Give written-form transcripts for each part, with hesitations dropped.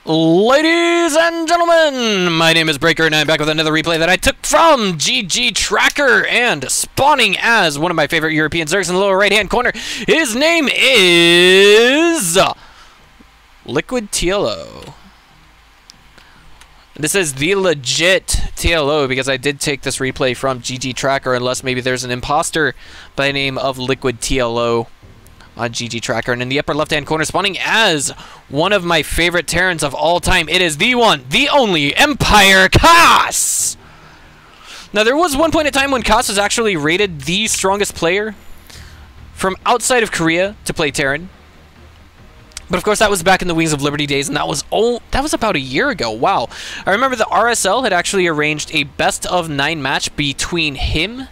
Ladies and gentlemen, my name is Breaker and I'm back with another replay that I took from GG Tracker, and spawning as one of my favorite European Zergs in the lower right hand corner, his name is LiquidTLO. This is the legit TLO because I did take this replay from GG Tracker, unless maybe there's an imposter by the name of LiquidTLO on GG Tracker. And in the upper left-hand corner, spawning as one of my favorite Terrans of all time, it is the one, the only EmpireKas! Now, there was one point in time when Kas was actually rated the strongest player from outside of Korea to play Terran. But of course, that was back in the Wings of Liberty days, and that was about a year ago. Wow. I remember the RSL had actually arranged a best-of-9 match between him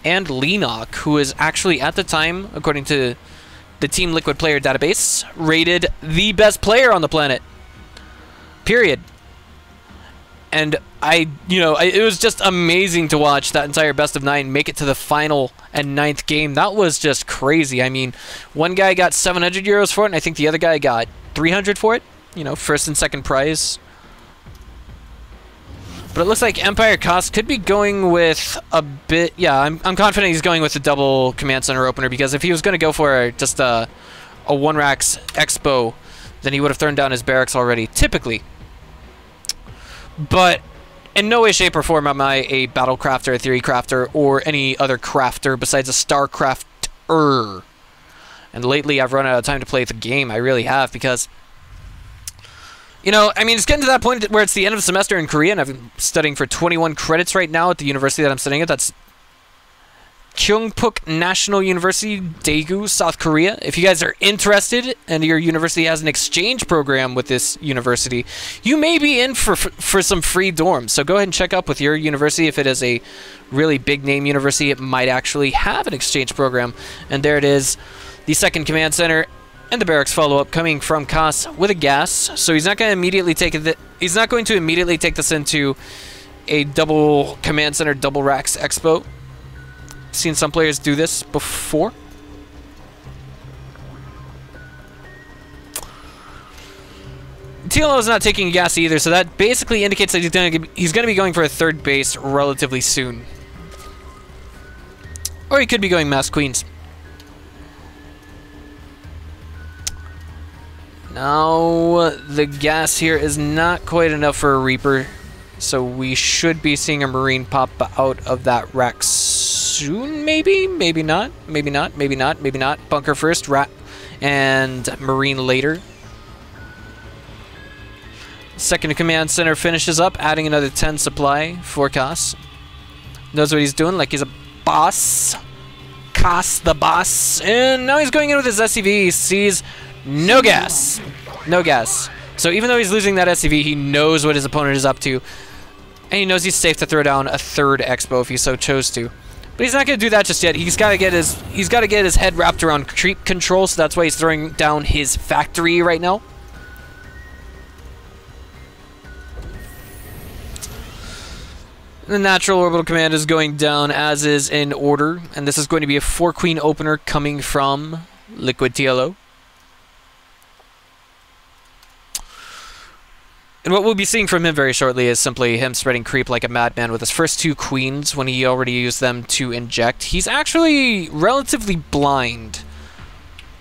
and Lenok, who is actually, at the time, according to the Team Liquid Player database, rated the best player on the planet. Period. And it was just amazing to watch that entire best-of-9 make it to the final and 9th game. That was just crazy. I mean, one guy got 700 euros for it, and I think the other guy got 300 for it. You know, first and second prize. But it looks like EmpireKas could be going with a bit... Yeah, I'm confident he's going with the double command center opener, because if he was going to go for just a one-racks expo, then he would have thrown down his barracks already, typically. But in no way, shape, or form am I a battle crafter, a theory crafter, or any other crafter besides a star crafter. And lately, I've run out of time to play the game. I really have, because... You know, I mean, it's getting to that point where it's the end of the semester in Korea, and I've been studying for 21 credits right now at the university that I'm studying at. That's Kyungpook National University, Daegu, South Korea. If you guys are interested and your university has an exchange program with this university, you may be in for some free dorms. So go ahead and check up with your university. If it is a really big name university, it might actually have an exchange program. And there it is, the second command center. And the barracks follow-up coming from Kas with a gas, so he's not going to immediately take it. He's not going to immediately take this into a double command center, double racks expo. Seen some players do this before. TLO is not taking a gas either, so that basically indicates that he's going to be going for a third base relatively soon, or he could be going mass queens. Now, the gas here is not quite enough for a Reaper, so we should be seeing a Marine pop out of that rack soon, maybe? Maybe not, maybe not, maybe not, maybe not. Bunker first, rat, and Marine later. Second command center finishes up, adding another 10 supply for Kas. Knows what he's doing, like he's a boss. Kas the boss. And now he's going in with his SCV. He sees... no gas. No gas. So even though he's losing that SCV, he knows what his opponent is up to. And he knows he's safe to throw down a third expo if he so chose to. But he's not going to do that just yet. He's got to get his head wrapped around creep control, so that's why he's throwing down his factory right now. The natural orbital command is going down, as is in order. And this is going to be a 4-queen opener coming from LiquidTLO. And what we'll be seeing from him very shortly is simply him spreading creep like a madman with his first 2 queens when he already used them to inject. He's actually relatively blind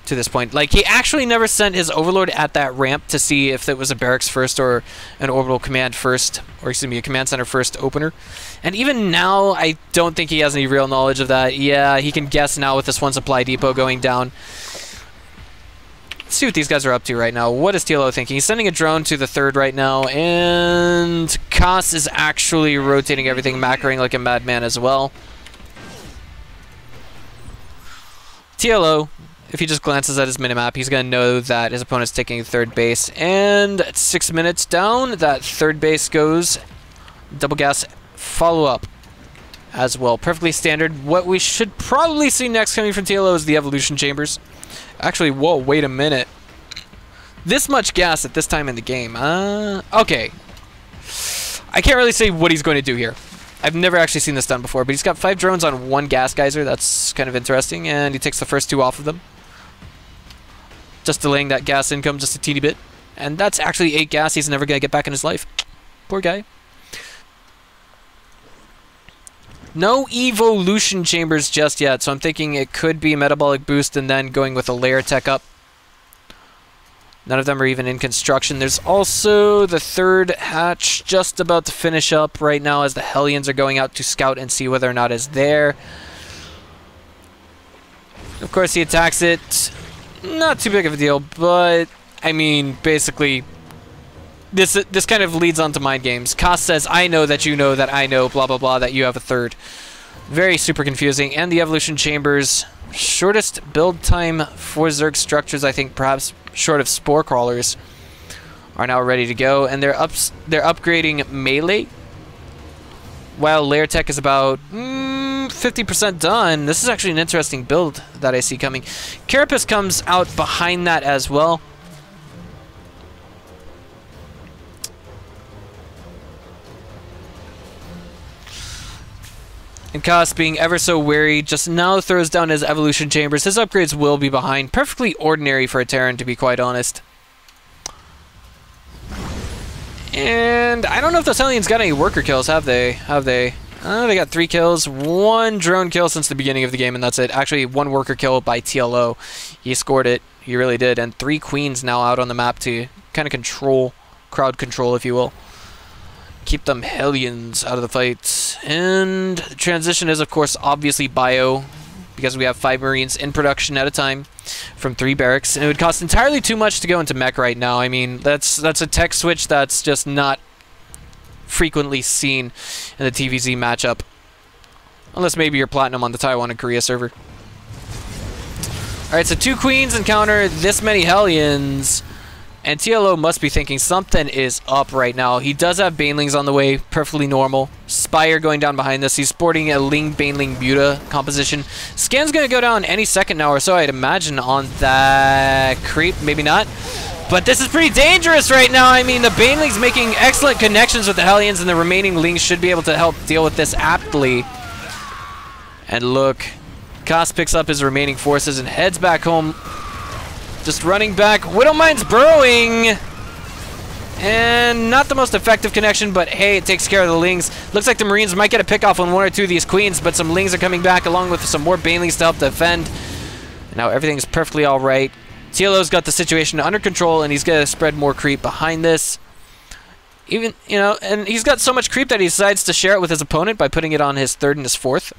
to this point. Like, he actually never sent his overlord at that ramp to see if it was a barracks first or an orbital command first, or excuse me, a command center first opener. And even now, I don't think he has any real knowledge of that. Yeah, he can guess now with this one supply depot going down. Let's see what these guys are up to right now. What is TLO thinking? He's sending a drone to the third right now, and Kas is actually rotating everything, macroing like a madman as well. TLO, if he just glances at his minimap, he's going to know that his opponent's taking third base. And at 6 minutes down, that third base goes double gas follow-up as well. Perfectly standard. What we should probably see next coming from TLO is the evolution chambers. Actually, whoa, wait a minute. This much gas at this time in the game. Okay. I can't really say what he's going to do here. I've never actually seen this done before, but he's got 5 drones on 1 gas geyser. That's kind of interesting, and he takes the first 2 off of them. Just delaying that gas income just a teeny bit. And that's actually 8 gas he's never going to get back in his life. Poor guy. No evolution chambers just yet, so I'm thinking it could be metabolic boost and then going with a layer tech up. None of them are even in construction. There's also the third hatch just about to finish up right now as the Hellions are going out to scout and see whether or not it's there. Of course, he attacks it. Not too big of a deal, but I mean, basically, this kind of leads on to mind games. Kas says, I know that you know that I know, blah, blah, blah, that you have a third. Very super confusing. And the evolution chambers, shortest build time for Zerg structures, I think perhaps short of spore crawlers, are now ready to go. And they're upgrading melee, while layer tech is about 50% done. This is actually an interesting build that I see coming. Carapace comes out behind that as well. And Kas, being ever so wary, just now throws down his evolution chambers. His upgrades will be behind. Perfectly ordinary for a Terran, to be quite honest. And I don't know if those Hellions got any worker kills, have they? They got 3 kills, 1 drone kill since the beginning of the game, and that's it. Actually, 1 worker kill by TLO. He scored it. He really did. And 3 queens now out on the map to kind of control, crowd control, if you will. Keep them Hellions out of the fight. And the transition is, of course, obviously bio, because we have 5 Marines in production at a time from 3 barracks. And it would cost entirely too much to go into mech right now. I mean, that's a tech switch that's just not frequently seen in the TVZ matchup. Unless maybe you're Platinum on the Taiwan and Korea server. Alright, so 2 queens encounter this many Hellions. And TLO must be thinking something is up right now. He does have Banelings on the way, perfectly normal. Spire going down behind this. He's sporting a Ling Baneling Buta composition. Scan's going to go down any second now or so, I'd imagine, on that creep. Maybe not. But this is pretty dangerous right now. I mean, the Banelings making excellent connections with the Hellions, and the remaining Lings should be able to help deal with this aptly. And look, Kas picks up his remaining forces and heads back home. Just running back. Widowmine's burrowing. And not the most effective connection, but hey, it takes care of the Lings. Looks like the Marines might get a pick off on 1 or 2 of these queens, but some Lings are coming back along with some more Banelings to help defend. Now everything's perfectly alright. TLO's got the situation under control, and he's going to spread more creep behind this. Even, you know, and he's got so much creep that he decides to share it with his opponent by putting it on his 3rd and his 4th.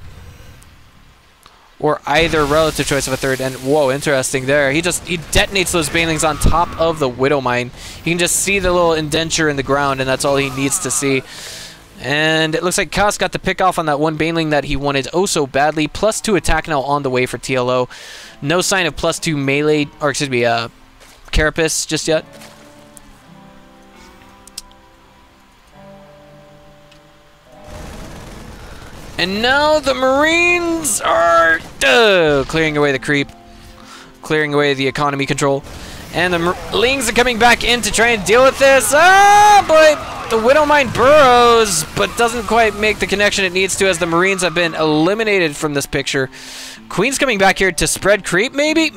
Or either relative choice of a 3rd, and whoa, interesting there. He detonates those Banelings on top of the Widowmine. You can just see the little indenture in the ground, and that's all he needs to see. And it looks like Kas got the pick off on that 1 Baneling that he wanted oh so badly. +2 attack now on the way for TLO. No sign of +2 melee, or excuse me, Carapace just yet. And now the Marines are clearing away the creep, clearing away the economy control. And the Lings are coming back in to try and deal with this. Ah, but the Widowmine burrows, but doesn't quite make the connection it needs to, as the Marines have been eliminated from this picture. Queen's coming back here to spread creep, maybe.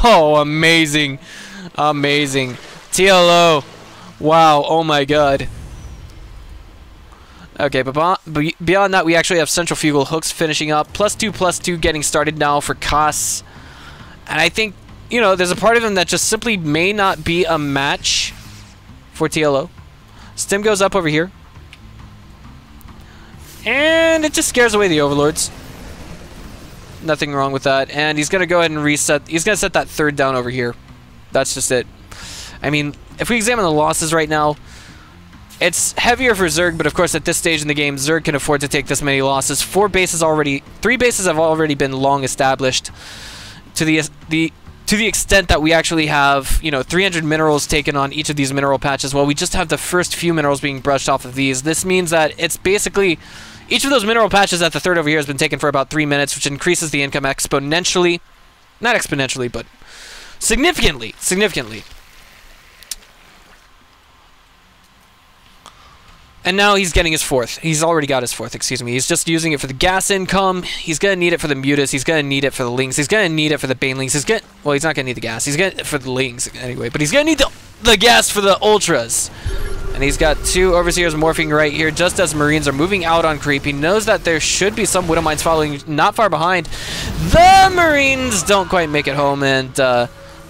Oh, amazing. Amazing. TLO. Wow, oh my god. Okay, but beyond that, we actually have centrifugal hooks finishing up. +2/+2 getting started now for Kas. And I think, you know, there's a part of him that just simply may not be a match for TLO. Stim goes up over here. And it just scares away the Overlords. Nothing wrong with that. And he's going to go ahead and reset. He's going to set that 3rd down over here. That's just it. I mean, if we examine the losses right now, it's heavier for Zerg, but of course at this stage in the game, Zerg can afford to take this many losses. 3 bases have already been long established to the extent that we actually have, you know, 300 minerals taken on each of these mineral patches, while we just have the first few minerals being brushed off of these. This means that it's basically each of those mineral patches at the 3rd over here has been taken for about 3 minutes, which increases the income exponentially. Not exponentially, but significantly. And now he's getting his fourth. He's already got his fourth, excuse me. He's just using it for the gas income. He's going to need it for the mutas. He's going to need it for the lings. He's going to need it for the banelings. Well, he's not going to need the gas. He's going to for the lings anyway. But he's going to need the gas for the ultras. And he's got 2 Overseers morphing right here just as Marines are moving out on creep. He knows that there should be some Widow Mines following not far behind. The Marines don't quite make it home, and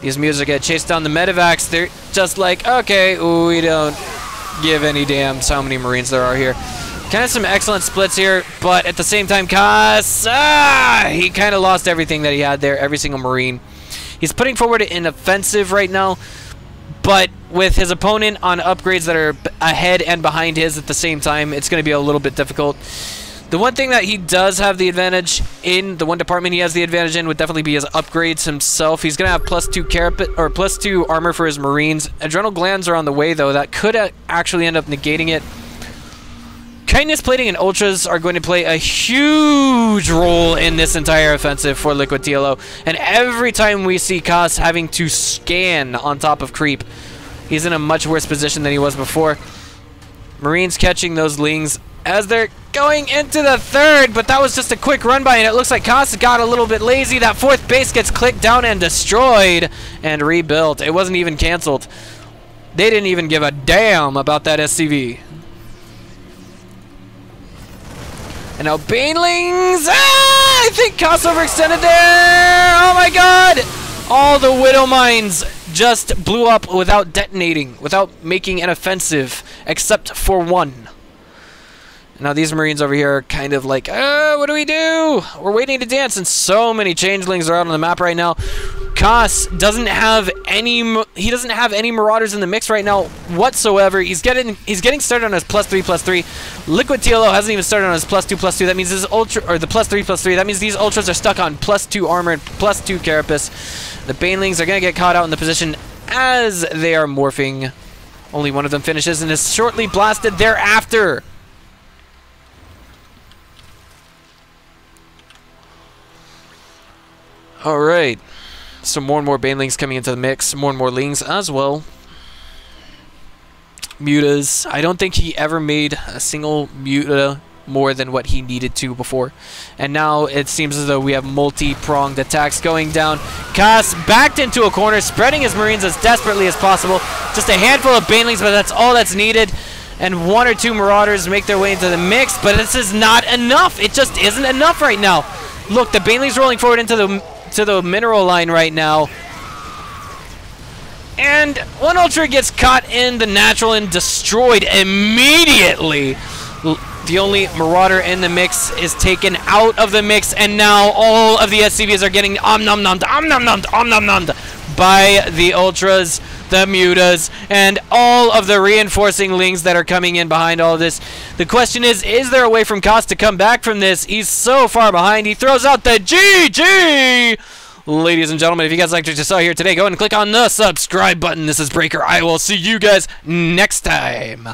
these mutas are going to chase down the medevacs. They're just like, okay, we don't give any damns how many Marines there are here. Kind of some excellent splits here, but at the same time, Kas, he kind of lost everything that he had there, every single Marine. He's putting forward an offensive right now, but with his opponent on upgrades that are ahead and behind his at the same time, it's going to be a little bit difficult. The one thing that he does have the advantage in, the one department he has the advantage in, would definitely be his upgrades himself. He's going to have +2 carapace, or +2 armor for his Marines. Adrenal glands are on the way, though. That could actually end up negating it. Kindness plating and ultras are going to play a huge role in this entire offensive for LiquidTLO. And every time we see Kas having to scan on top of creep, he's in a much worse position than he was before. Marines catching those lings as they're going into the third, but that was just a quick run by, and it looks like Kas got a little bit lazy. That 4th base gets clicked down and destroyed and rebuilt. It wasn't even canceled. They didn't even give a damn about that SCV. And now banelings, I think Kas overextended there. Oh my god! All the Widow Mines just blew up without detonating, without making an offensive, except for one. Now these Marines over here are kind of like, what do we do? We're waiting to dance, and so many changelings are out on the map right now. Kas doesn't have any. He doesn't have any Marauders in the mix right now whatsoever. He's getting started on his +3/+3. LiquidTLO hasn't even started on his +2/+2. That means his ultra, or the +3/+3. That means these ultras are stuck on +2 armor and +2 carapace. The banelings are gonna get caught out in the position as they are morphing. Only one of them finishes and is shortly blasted thereafter. Alright, so more and more banelings coming into the mix, more and more lings as well. Mutas, I don't think he ever made a single muta more than what he needed to before. And now it seems as though we have multi-pronged attacks going down. Kas backed into a corner, spreading his Marines as desperately as possible. Just a handful of banelings, but that's all that's needed. And 1 or 2 Marauders make their way into the mix, but this is not enough. It just isn't enough right now. Look, the banelings rolling forward into the mineral line right now. And one ultra gets caught in the natural and destroyed immediately. The only Marauder in the mix is taken out of the mix, and now all of the SCVs are getting om-nom-nommed by the ultras, the mutas, and all of the reinforcing lings that are coming in behind all of this. The question is there a way from Kas to come back from this? He's so far behind. He throws out the GG! Ladies and gentlemen, if you guys liked what you saw here today, go ahead and click on the subscribe button. This is Breaker. I will see you guys next time.